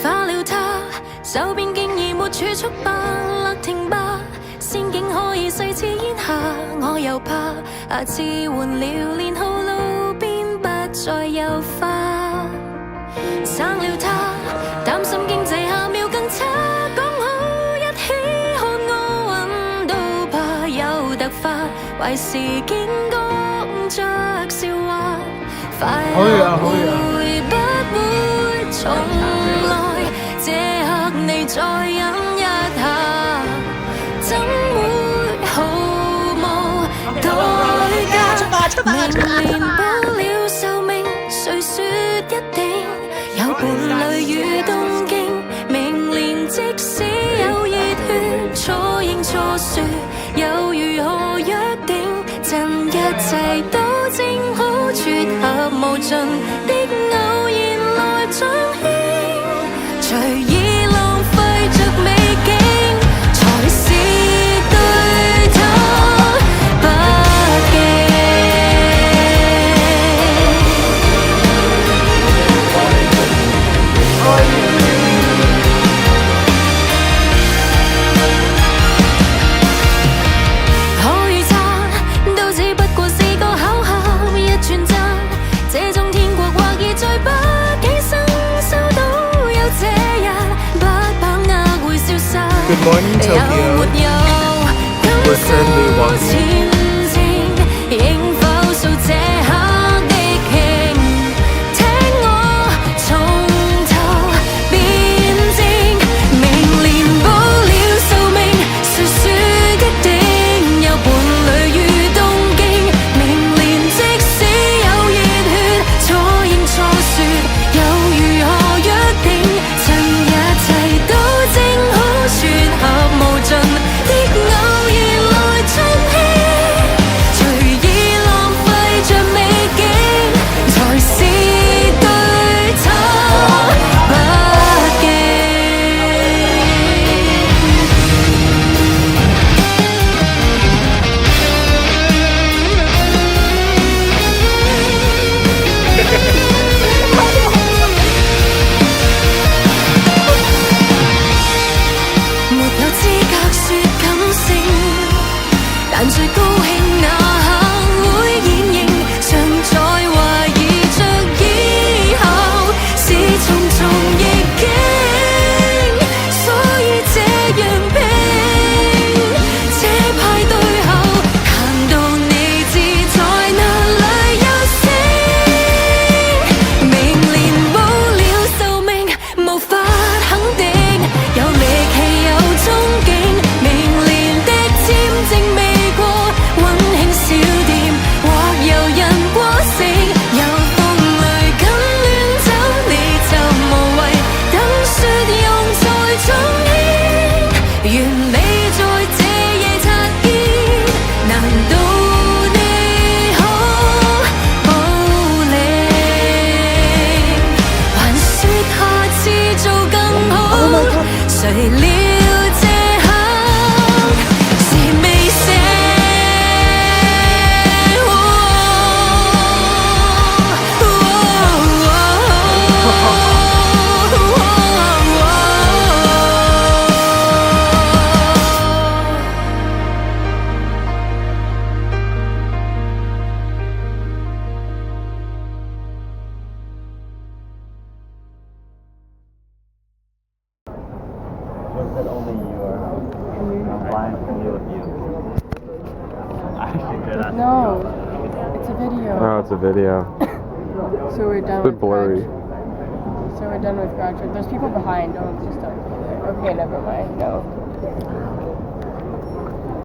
化了他，手邊竟已沒儲蓄吧，勒停吧，仙境可以細似煙霞，我又怕下次換了年號，路邊不再有花。生了他，擔心經濟下秒更差，講好一起看奧運都怕有突發，壞事見講着笑話，快樂會不會重來？這刻你再飲一下，怎會毫無代價？明年保了壽命，誰說一定有伴侶與東京？明年即使有熱血，錯認錯說又如何約定？趁一切都正好，撮合無盡的偶然來彰顯，隨意浪費着美景，才是對他不敬。可預測都只不過是個巧合，一轉身，這種天國或已在不幾生收到有這日，不把握會消失。Good morning, Tokyo. 有沒有 We're currently 跟 walking. 前程，應否數這刻的慶？聽我從頭辯證，明年保了壽命，誰說一定有伴侶與東京？明年即使有熱血，錯認錯說又如何約定？趁一切都正好，撮合無盡的偶然來彰顯，隨意浪費着美景，才是對他不敬。沒有資格說感性，但最高興那刻會現形，常在懷疑着以後是重重逆境，所以這樣拼。這派對後談到你自在哪裏休息，明年保了壽命，無法肯定，有力氣有憧憬，明年的簽證未過，溫馨小店或遊人過城，有風雷緊亂走，你就無謂等說用在中牽，完美在這夜擦肩，難道你可保領？還說下次做更好，誰料這刻是未醒。Just that only you are. I'm blind to deal with you. I actually did that. No, it's a video. Oh, it's a video. So we're done It's a with bit blurry. So we're done with graduate. There's people behind. Don't just don't go there. Okay, never mind. No.